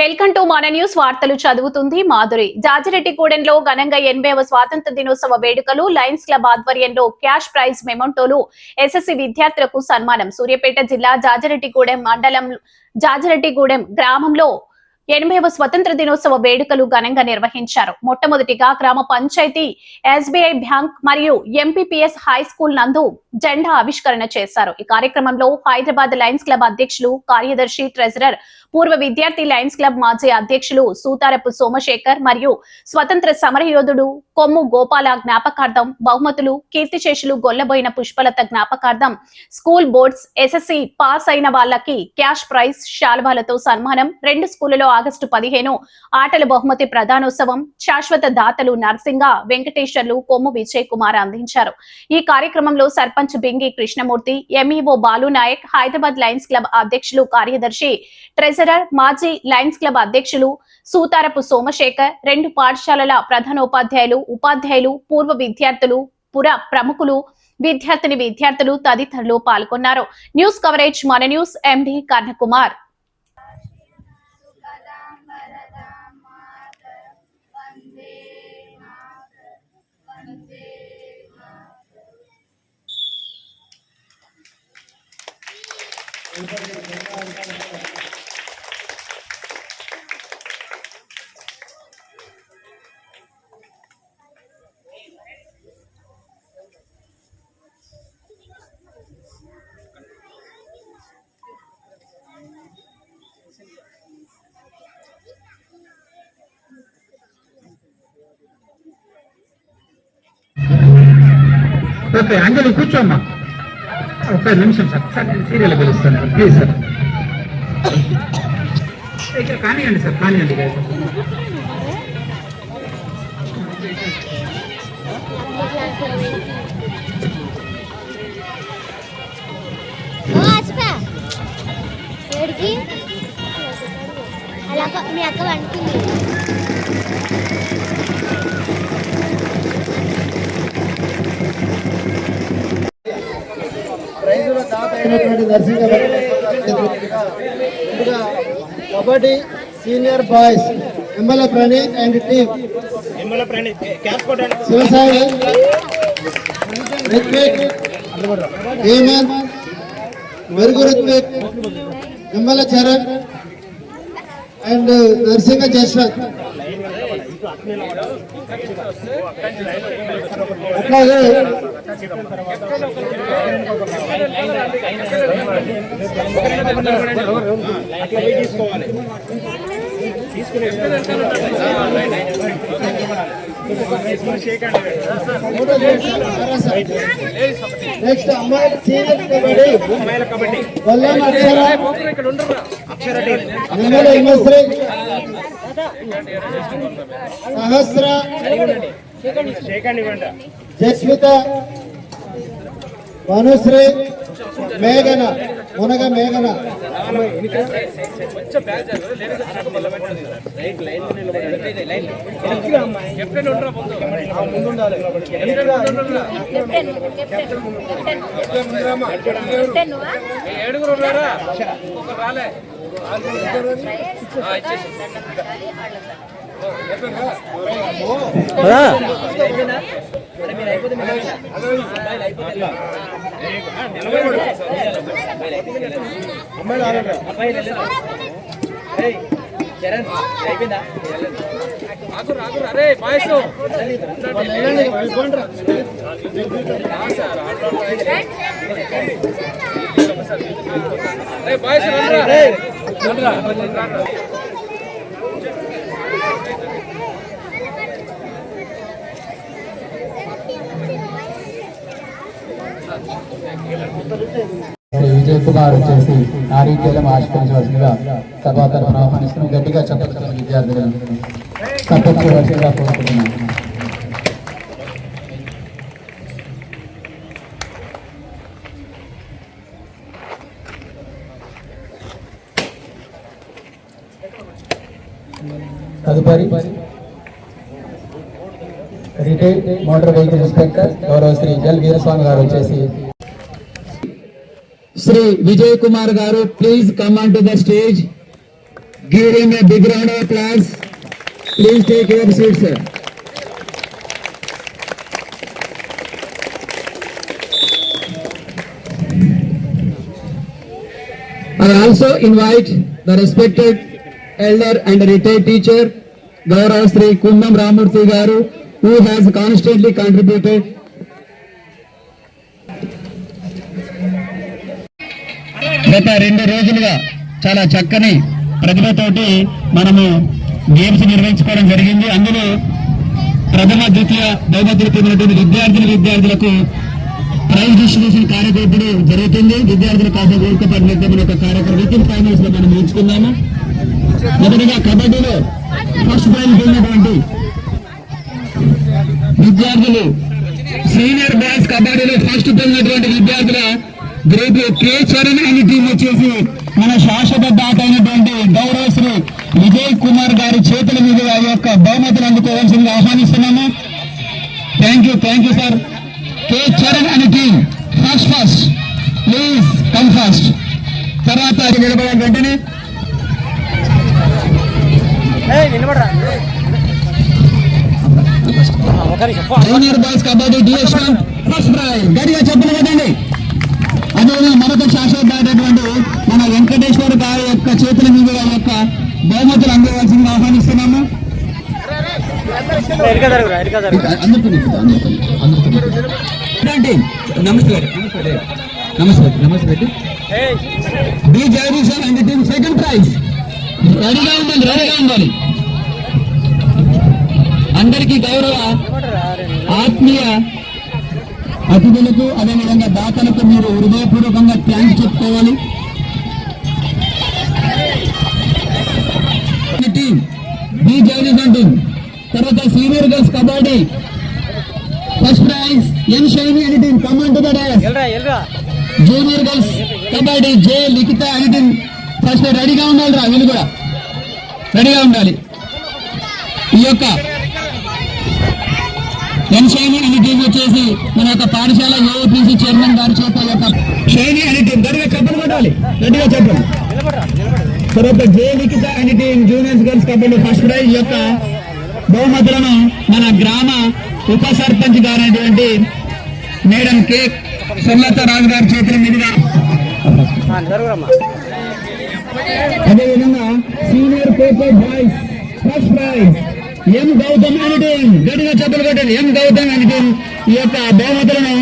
Welcome to మన news వార్తలు చదువుతుంది మాధురి. జాజిరెడ్డిగూడెంలో ఘనంగా 80వ స్వాతంత్ర దినోత్సవ వేడుకలు. లయన్స్ క్లబ్ ఆధ్వర్యంలో క్యాష్ ప్రైజ్ మెమోంటోలు, ఎస్ఎస్సి విద్యార్థులకు సన్మానం. సూర్యాపేట జిల్లా జాజిరెడ్డిగూడెం మండలం జాజిరెడ్డిగూడెం గ్రామంలో 80వ స్వతంత్ర దినోత్సవ వేడుకలు ఘనంగా నిర్వహించారు. మొట్టమొదటిగా గ్రామ పంచాయతీ, ఎస్బీఐ బ్యాంక్ మరియు ఎంపీపీఎస్ హై స్కూల్ నందు జెండా ఆవిష్కరణ చేశారు. ఈ కార్యక్రమంలో హైదరాబాద్ లయన్స్ క్లబ్ అధ్యక్షులు, కార్యదర్శి, ట్రెజరర్, పూర్వ విద్యార్థి లయన్స్ క్లబ్ మాజీ అధ్యక్షులు సూతారపు సోమశేఖర్ మరియు స్వతంత్ర సమరయోధుడు కొమ్ము గోపాల జ్ఞాపకార్థం బహుమతులు, కీర్తిశేషులు గొల్లబోయిన పుష్పలత జ్ఞాపకార్థం, స్కూల్ బోర్డ్స్, ఎస్ఎస్సి పాస్ అయిన వాళ్ళకి క్యాష్ ప్రైజ్, శాల్వాలతో సన్మానం. 2 స్కూళ్లలో ఆగస్టు 15 ఆటల బహుమతి ప్రధానోత్సవం. శాశ్వత దాతలు నర్సింగ వెంకటేశ్వర్లు, కొమ్ము విజయ్ కుమార్ అందించారు. ఈ కార్యక్రమంలో sarpanch Bingi Krishnamurthy, MEO Balu Naik, Hyderabad Lions club అధ్యక్షులు, కార్యదర్శి, ట్రెజరర్, మాజీ లయన్స్ క్లబ్ అధ్యక్షులు సూతారపు సోమశేఖర్, 2 పాఠశాలల ప్రధానోపాధ్యాయులు, ఉపాధ్యాయులు, పూర్వ విద్యార్థులు, పుర ప్రముఖులు, విద్యార్థులు తదితరులు పాల్గొన్నారు. న్యూస్ కవరేజ్ మన news MD Karnakumar. Okay Anjali కూర్చోమ్మా, ఒక నిమిషం సార్ సీరియల్ పిలుస్తాను ప్లీజ్ సార్. ఇక్కడ కానివ్వండి సార్, కానివ్వండి. మీ అక్క వండుతుంది. Kabaddi senior boys MLA Praneeth and team, Shivasai, Ritvik, Hemanth, Merugu Ritvik, MLA Charan and Narsinga Jashwanth. అట్లాగే నెక్స్ట్ అమ్మాయిల సీనియర్ కబడ్డీ వల్లం అక్షర, నెమల హిమశ్రీ, సహస్ర, జస్మిత, మనుశ్రీ, మేఘన, మునగ మేఘన. విజయ్ కుమార్ వచ్చేసి నారీకేలం ఆవిష్కరించవలసిందిగా సభా తరఫున ఆహ్వానిస్తున్నాం. గట్టిగా చెప్పవలసిన విద్యార్థులను తప్పవలసిందిగా కోరుకుంటున్నాం. తదుపరి రిటైర్డ్ మోటార్ వెహికల్ ఇన్స్పెక్టర్ గౌరవ శ్రీ ఎల్ వీరస్వామి గారు వచ్చేసి Sri Vijay Kumar Garu, please come onto the stage. Give him a big round of applause. Please take your seat, sir. I also invite the respected elder and retired teacher, Gaurav Sri Kundam Ramurthy Garu, who has constantly contributed. గత 2 రోజులుగా చాలా చక్కని ప్రతిభతోటి మనము games నిర్వహించుకోవడం జరిగింది. అందులో ప్రథమ ద్వితీయ బహుమతులు పొందినటువంటి విద్యార్థులకు ప్రైజ్ డిస్ట్రిబ్యూషన్ కార్యక్రమం ఇప్పుడు జరుగుతుంది. విద్యార్థుల కోసం ఊరుకపడిన ఒక కార్యక్రమం విత్ ఫైనల్స్ లో మనం ఎంచుకుందాము. మొదటిగా కబడ్డీలో ఫస్ట్ ప్రైజ్ పొందినటువంటి విద్యార్థులు, సీనియర్ బాయ్స్ కబడ్డీలో ఫస్ట్ పొందినటువంటి విద్యార్థుల గ్రూప్ కే చరణ్ అనే టీం వచ్చేసి మన శాశ్వత దాత అయినటువంటి గౌరవ శ్రీ విజయ్ కుమార్ గారి చేతుల మీద ఈ యొక్క బహుమతులు అందుకోవాల్సింది ఆహ్వానిస్తున్నాము. Thank you sir. K Charan అనే team first please come first. తర్వాత నిలబడాలి వెంటనే. జూనియర్ బాయ్స్ కబడ్డీ డిఎస్1 ఫస్ట్ ప్రైజ్. గడిగా చెప్పలు కదండి. అదేవిధంగా మరొక శాశ్వత దాటటువంటి మన వెంకటేశ్వర గారి యొక్క చేతుల మీద యొక్క బహుమతులు అందవలసింది ఆహ్వానిస్తున్నాము. నమస్తే B Jagadeesan and team second prize. రెడీగా ఉండాలి. అందరికీ గౌరవ ఆత్మీయ అతిథులకు అదేవిధంగా దాతలకు మీరు హృదయపూర్వకంగా థ్యాంక్స్ చెప్పుకోవాలి. Team B Jagadeesan team. తర్వాత senior girls kabaddi first prize N Shaini అనే team command to the dais. Junior girls kabaddi J Likhitha అనే టీం ఫస్ట్ రెడీగా ఉండాలి. వీళ్ళు కూడా రెడీగా ఉండాలి. ఈ యొక్క ఎన్ షైని అనే టీం వచ్చేసి మన యొక్క పాఠశాల ఏఓపీసీ చైర్మన్ గారి చేత యొక్క షైని అనే టీం గట్టిగా చెప్పలు కొట్టాలి. గట్టిగా చెప్పండి. తర్వాత జే లిఖిత అనే team juniors girls kabaddi first prize యొక్క బహుమతులను మన గ్రామ ఉప సర్పంచ్ గారైనటువంటి మేడం కే సుమలత రాజు గారి చేతుల మీదుగా, అదేవిధంగా senior paper boys first prize M Gautam అనే టీం గట్టిగా చెప్పలు కొట్టాలి. ఎం గౌతమ్ అనే టీం ఈ యొక్క బహుమతులను